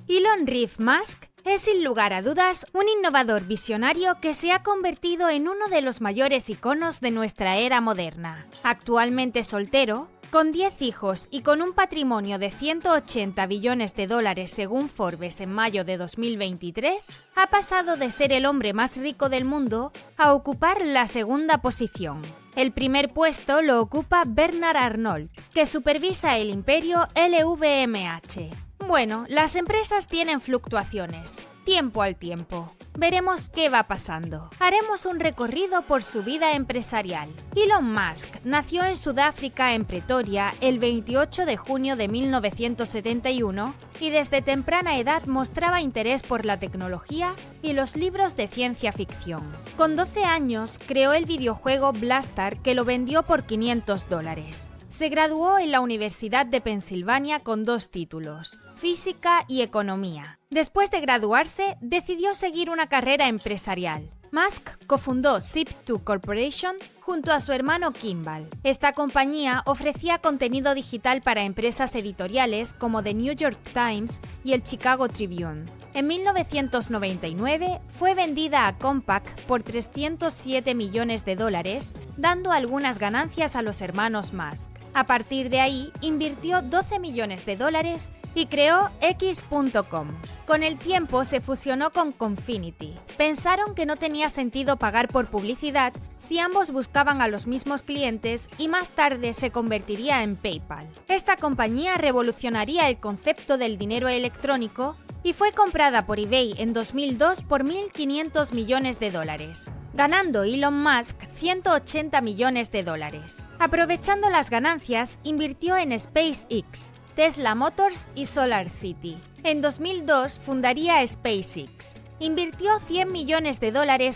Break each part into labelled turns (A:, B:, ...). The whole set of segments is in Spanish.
A: Elon Reeve Musk es sin lugar a dudas un innovador visionario que se ha convertido en uno de los mayores iconos de nuestra era moderna. Actualmente soltero, con 10 hijos y con un patrimonio de 180 billones de dólares según Forbes en mayo de 2023, ha pasado de ser el hombre más rico del mundo a ocupar la segunda posición. El primer puesto lo ocupa Bernard Arnault, que supervisa el imperio LVMH. Bueno, las empresas tienen fluctuaciones, tiempo al tiempo. Veremos qué va pasando. Haremos un recorrido por su vida empresarial. Elon Musk nació en Sudáfrica, en Pretoria, el 28 de junio de 1971 y desde temprana edad mostraba interés por la tecnología y los libros de ciencia ficción. Con 12 años creó el videojuego Blastar, que lo vendió por $500. Se graduó en la Universidad de Pensilvania con 2 títulos, Física y Economía. Después de graduarse, decidió seguir una carrera empresarial. Musk cofundó Zip2 Corporation junto a su hermano Kimball. Esta compañía ofrecía contenido digital para empresas editoriales como The New York Times y el Chicago Tribune. En 1999 fue vendida a Compaq por $307 millones, dando algunas ganancias a los hermanos Musk. A partir de ahí, invirtió $12 millones y creó X.com. Con el tiempo se fusionó con Confinity. Pensaron que no tenía sentido pagar por publicidad si ambos buscaban a los mismos clientes y más tarde se convertiría en PayPal. Esta compañía revolucionaría el concepto del dinero electrónico y fue comprada por eBay en 2002 por $1.500 millones, ganando Elon Musk $180 millones. Aprovechando las ganancias, invirtió en SpaceX, Tesla Motors y SolarCity. En 2002 fundaría SpaceX. Invirtió $100 millones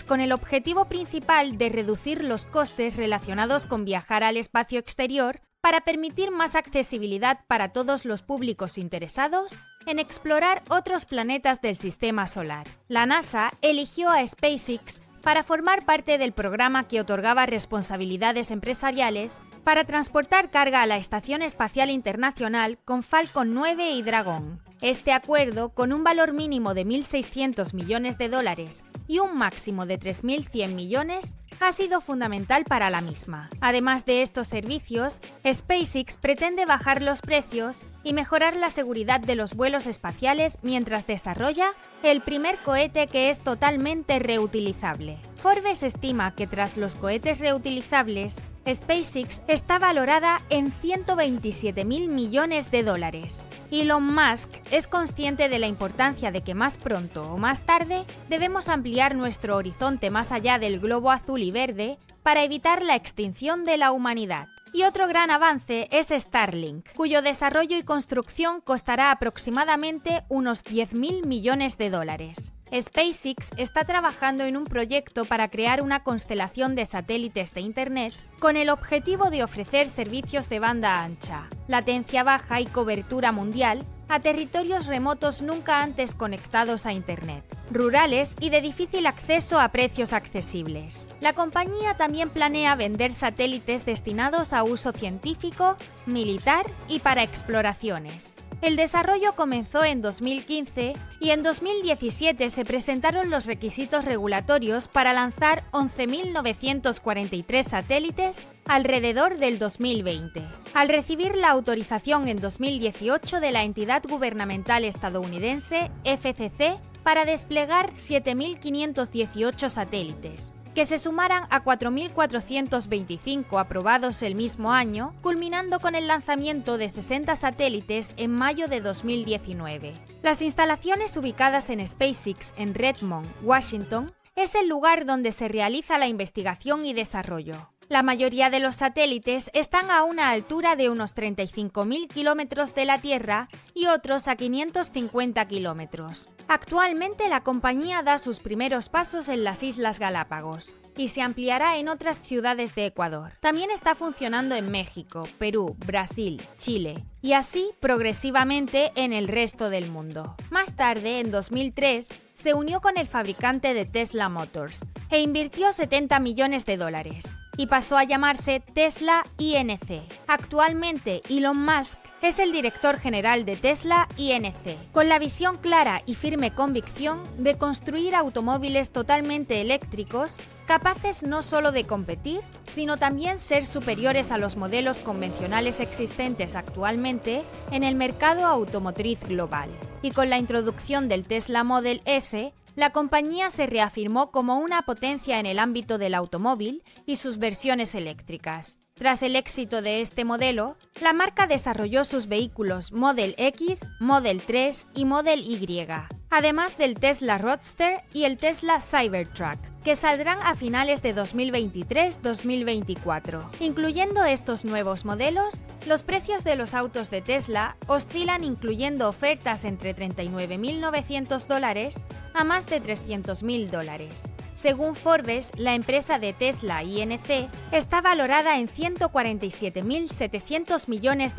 A: con el objetivo principal de reducir los costes relacionados con viajar al espacio exterior para permitir más accesibilidad para todos los públicos interesados en explorar otros planetas del sistema solar. La NASA eligió a SpaceX para formar parte del programa que otorgaba responsabilidades empresariales para transportar carga a la Estación Espacial Internacional con Falcon 9 y Dragon. Este acuerdo, con un valor mínimo de $1.600 millones y un máximo de $3.100 millones, ha sido fundamental para la misma. Además de estos servicios, SpaceX pretende bajar los precios y mejorar la seguridad de los vuelos espaciales mientras desarrolla el primer cohete que es totalmente reutilizable. Forbes estima que tras los cohetes reutilizables, SpaceX está valorada en $127.000 millones. Elon Musk es consciente de la importancia de que más pronto o más tarde debemos ampliar nuestro horizonte más allá del globo azul y verde para evitar la extinción de la humanidad. Y otro gran avance es Starlink, cuyo desarrollo y construcción costará aproximadamente unos $10.000 millones. SpaceX está trabajando en un proyecto para crear una constelación de satélites de Internet con el objetivo de ofrecer servicios de banda ancha, latencia baja y cobertura mundial a territorios remotos nunca antes conectados a Internet, rurales y de difícil acceso a precios accesibles. La compañía también planea vender satélites destinados a uso científico, militar y para exploraciones. El desarrollo comenzó en 2015 y en 2017 se presentaron los requisitos regulatorios para lanzar 11.943 satélites alrededor del 2020. Al recibir la autorización en 2018 de la entidad gubernamental estadounidense FCC para desplegar 7.518 satélites, que se sumaran a 4.425 aprobados el mismo año, culminando con el lanzamiento de 60 satélites en mayo de 2019. Las instalaciones ubicadas en SpaceX en Redmond, Washington, es el lugar donde se realiza la investigación y desarrollo. La mayoría de los satélites están a una altura de unos 35.000 kilómetros de la Tierra y otros a 550 kilómetros. Actualmente la compañía da sus primeros pasos en las Islas Galápagos y se ampliará en otras ciudades de Ecuador. También está funcionando en México, Perú, Brasil, Chile y así progresivamente en el resto del mundo. Más tarde, en 2003, se unió con el fabricante de Tesla Motors e invirtió $70 millones y pasó a llamarse Tesla Inc. Actualmente, Elon Musk es el director general de Tesla Inc., con la visión clara y firme convicción de construir automóviles totalmente eléctricos capaces no solo de competir, sino también ser superiores a los modelos convencionales existentes actualmente en el mercado automotriz global. Y con la introducción del Tesla Model S, la compañía se reafirmó como una potencia en el ámbito del automóvil y sus versiones eléctricas. Tras el éxito de este modelo, la marca desarrolló sus vehículos Model X, Model 3 y Model Y, además del Tesla Roadster y el Tesla Cybertruck, que saldrán a finales de 2023-2024. Incluyendo estos nuevos modelos, los precios de los autos de Tesla oscilan incluyendo ofertas entre $39.900 a más de $300.000. Según Forbes, la empresa de Tesla Inc. está valorada en $147.700 millones.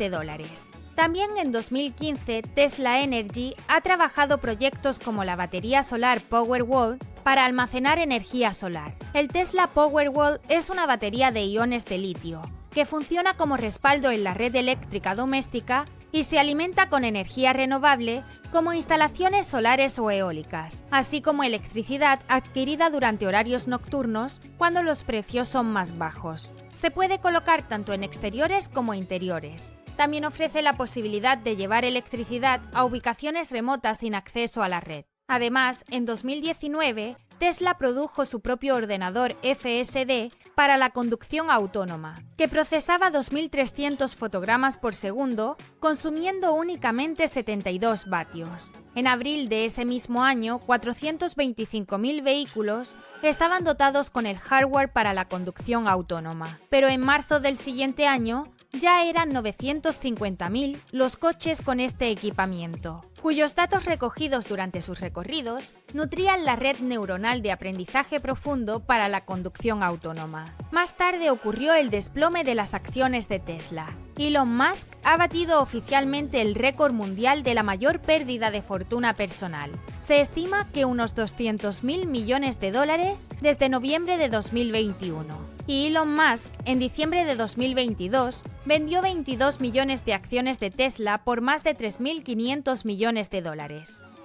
A: También en 2015, Tesla Energy ha trabajado proyectos como la batería solar Powerwall para almacenar energía solar. El Tesla Powerwall es una batería de iones de litio que funciona como respaldo en la red eléctrica doméstica y se alimenta con energía renovable como instalaciones solares o eólicas, así como electricidad adquirida durante horarios nocturnos cuando los precios son más bajos. Se puede colocar tanto en exteriores como interiores. También ofrece la posibilidad de llevar electricidad a ubicaciones remotas sin acceso a la red. Además, en 2019, Tesla produjo su propio ordenador FSD para la conducción autónoma, que procesaba 2.300 fotogramas por segundo, consumiendo únicamente 72 vatios. En abril de ese mismo año, 425.000 vehículos estaban dotados con el hardware para la conducción autónoma, pero en marzo del siguiente año ya eran 950.000 los coches con este equipamiento, cuyos datos recogidos durante sus recorridos nutrían la red neuronal de aprendizaje profundo para la conducción autónoma. Más tarde ocurrió el desplome de las acciones de Tesla. Elon Musk ha batido oficialmente el récord mundial de la mayor pérdida de fortuna personal. Se estima que unos $200.000 millones desde noviembre de 2021. Y Elon Musk, en diciembre de 2022, vendió 22 millones de acciones de Tesla por más de $3.500 millones.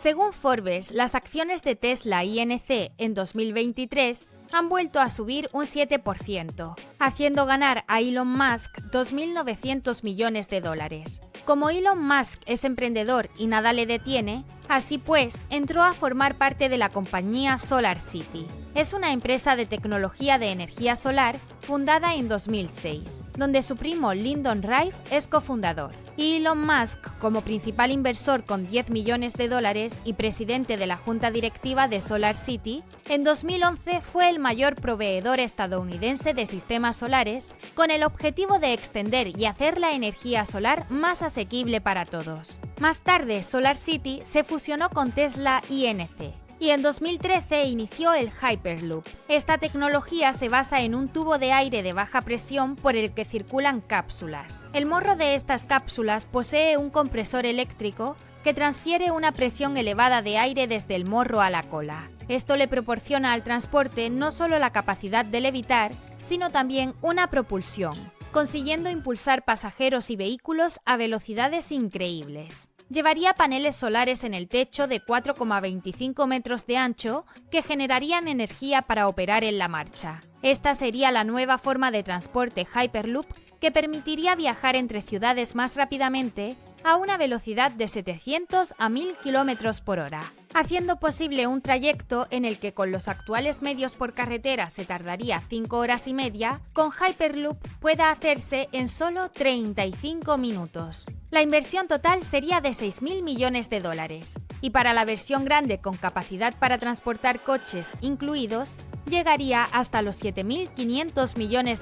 A: Según Forbes, las acciones de Tesla Inc. en 2023 han vuelto a subir un 7%, haciendo ganar a Elon Musk $2.900 millones. Como Elon Musk es emprendedor y nada le detiene, así pues, entró a formar parte de la compañía SolarCity. Es una empresa de tecnología de energía solar fundada en 2006, donde su primo Lyndon Rife es cofundador. Y Elon Musk, como principal inversor con $10 millones y presidente de la junta directiva de SolarCity, en 2011 fue el mayor proveedor estadounidense de sistemas solares, con el objetivo de extender y hacer la energía solar más asequible para todos. Más tarde, SolarCity se fusionó con Tesla Inc. y en 2013 inició el Hyperloop. Esta tecnología se basa en un tubo de aire de baja presión por el que circulan cápsulas. El morro de estas cápsulas posee un compresor eléctrico que transfiere una presión elevada de aire desde el morro a la cola. Esto le proporciona al transporte no solo la capacidad de levitar, sino también una propulsión, consiguiendo impulsar pasajeros y vehículos a velocidades increíbles. Llevaría paneles solares en el techo de 4,25 metros de ancho que generarían energía para operar en la marcha. Esta sería la nueva forma de transporte Hyperloop que permitiría viajar entre ciudades más rápidamente a una velocidad de 700 a 1000 km por hora, haciendo posible un trayecto en el que con los actuales medios por carretera se tardaría 5 horas y media, con Hyperloop pueda hacerse en solo 35 minutos. La inversión total sería de $6.000 millones y para la versión grande con capacidad para transportar coches incluidos, llegaría hasta los $7.500 millones.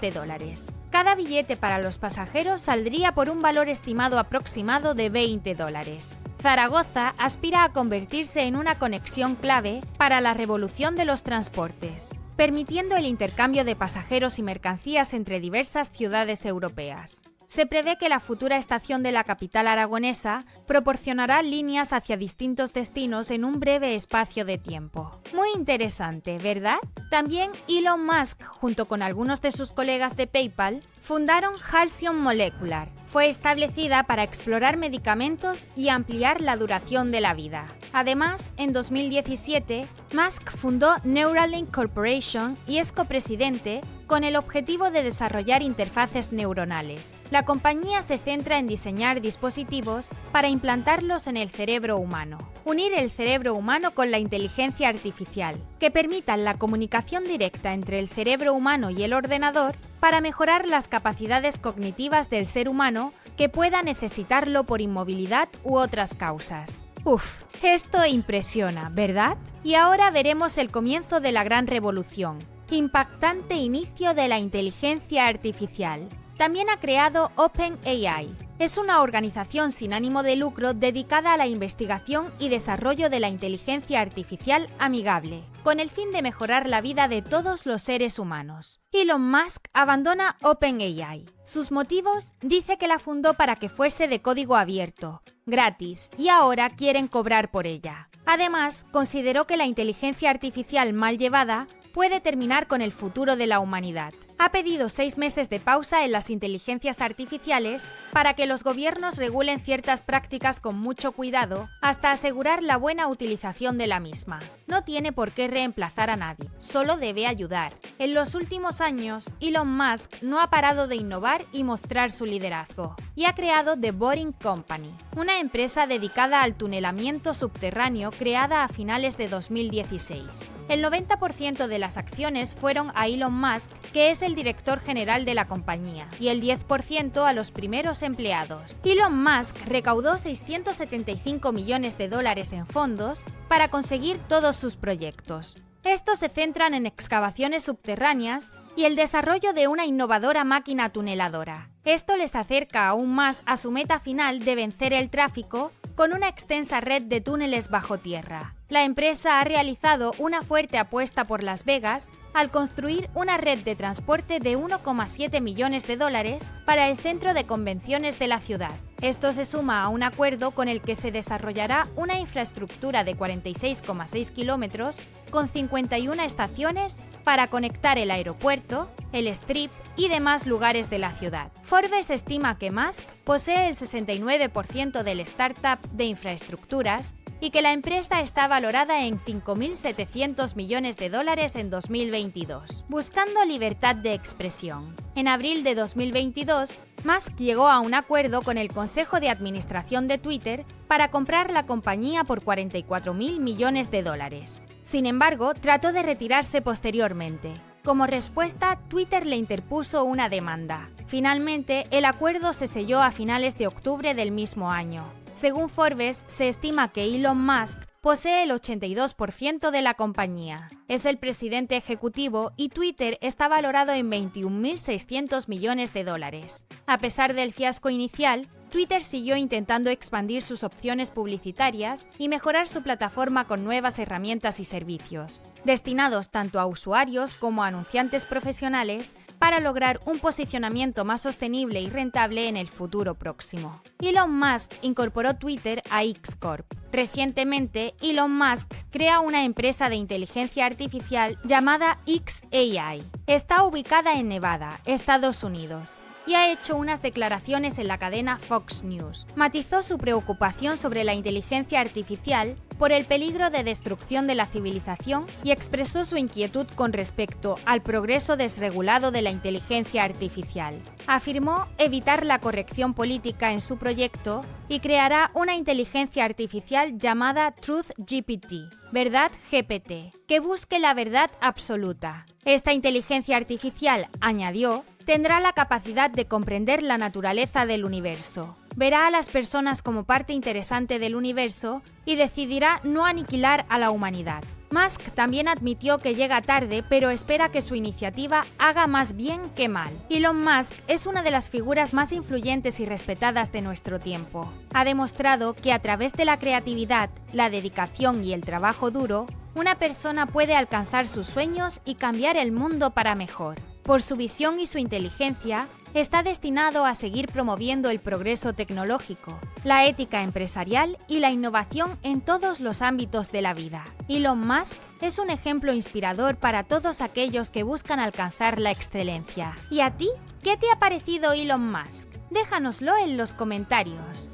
A: Cada billete para los pasajeros saldría por un valor estimado aproximado de $20. Zaragoza aspira a convertirse en una conexión clave para la revolución de los transportes, permitiendo el intercambio de pasajeros y mercancías entre diversas ciudades europeas. se prevé que la futura estación de la capital aragonesa proporcionará líneas hacia distintos destinos en un breve espacio de tiempo. Muy interesante, ¿verdad? También Elon Musk, junto con algunos de sus colegas de PayPal, fundaron Halcyon Molecular. Fue establecida para explorar medicamentos y ampliar la duración de la vida. Además, en 2017, Musk fundó Neuralink Corporation y es copresidente con el objetivo de desarrollar interfaces neuronales. La compañía se centra en diseñar dispositivos para implantarlos en el cerebro humano. Unir el cerebro humano con la inteligencia artificial, que permitan la comunicación directa entre el cerebro humano y el ordenador para mejorar las capacidades cognitivas del ser humano que pueda necesitarlo por inmovilidad u otras causas. Uf, esto impresiona, ¿verdad? Y ahora veremos el comienzo de la gran revolución. Impactante inicio de la inteligencia artificial. También ha creado OpenAI. Es una organización sin ánimo de lucro dedicada a la investigación y desarrollo de la inteligencia artificial amigable, con el fin de mejorar la vida de todos los seres humanos. Elon Musk abandona OpenAI. Sus motivos: dice que la fundó para que fuese de código abierto, gratis, y ahora quieren cobrar por ella. Además, consideró que la inteligencia artificial mal llevada puede terminar con el futuro de la humanidad. Ha pedido 6 meses de pausa en las inteligencias artificiales para que los gobiernos regulen ciertas prácticas con mucho cuidado hasta asegurar la buena utilización de la misma. No tiene por qué reemplazar a nadie, solo debe ayudar. En los últimos años, Elon Musk no ha parado de innovar y mostrar su liderazgo, y ha creado The Boring Company, una empresa dedicada al tunelamiento subterráneo creada a finales de 2016. El 90% de las acciones fueron a Elon Musk, que es el director general de la compañía, y el 10% a los primeros empleados. Elon Musk recaudó $675 millones en fondos para conseguir todos sus proyectos. Estos se centran en excavaciones subterráneas y el desarrollo de una innovadora máquina tuneladora. Esto les acerca aún más a su meta final de vencer el tráfico con una extensa red de túneles bajo tierra. La empresa ha realizado una fuerte apuesta por Las Vegas al construir una red de transporte de $1,7 millones para el centro de convenciones de la ciudad. Esto se suma a un acuerdo con el que se desarrollará una infraestructura de 46,6 kilómetros con 51 estaciones para conectar el aeropuerto, el Strip y demás lugares de la ciudad. Forbes estima que Musk posee el 69% del startup de infraestructuras y que la empresa está valorada en $5.700 millones en 2022, buscando libertad de expresión. En abril de 2022, Musk llegó a un acuerdo con el Consejo de Administración de Twitter para comprar la compañía por $44.000 millones. Sin embargo, trató de retirarse posteriormente. Como respuesta, Twitter le interpuso una demanda. Finalmente, el acuerdo se selló a finales de octubre del mismo año. Según Forbes, se estima que Elon Musk posee el 82% de la compañía. Es el presidente ejecutivo y Twitter está valorado en $21.600 millones. A pesar del fiasco inicial, Twitter siguió intentando expandir sus opciones publicitarias y mejorar su plataforma con nuevas herramientas y servicios, destinados tanto a usuarios como a anunciantes profesionales para lograr un posicionamiento más sostenible y rentable en el futuro próximo. Elon Musk incorporó Twitter a X Corp. Recientemente, Elon Musk crea una empresa de inteligencia artificial llamada xAI. Está ubicada en Nevada, Estados Unidos, y ha hecho unas declaraciones en la cadena Fox News. Matizó su preocupación sobre la inteligencia artificial por el peligro de destrucción de la civilización y expresó su inquietud con respecto al progreso desregulado de la inteligencia artificial. Afirmó evitar la corrección política en su proyecto y creará una inteligencia artificial llamada Truth GPT, Verdad GPT, que busque la verdad absoluta. Esta inteligencia artificial, añadió, tendrá la capacidad de comprender la naturaleza del universo. Verá a las personas como parte interesante del universo y decidirá no aniquilar a la humanidad. Musk también admitió que llega tarde, pero espera que su iniciativa haga más bien que mal. Elon Musk es una de las figuras más influyentes y respetadas de nuestro tiempo. Ha demostrado que a través de la creatividad, la dedicación y el trabajo duro, una persona puede alcanzar sus sueños y cambiar el mundo para mejor. Por su visión y su inteligencia, está destinado a seguir promoviendo el progreso tecnológico, la ética empresarial y la innovación en todos los ámbitos de la vida. Elon Musk es un ejemplo inspirador para todos aquellos que buscan alcanzar la excelencia. ¿Y a ti? ¿Qué te ha parecido Elon Musk? Déjanoslo en los comentarios.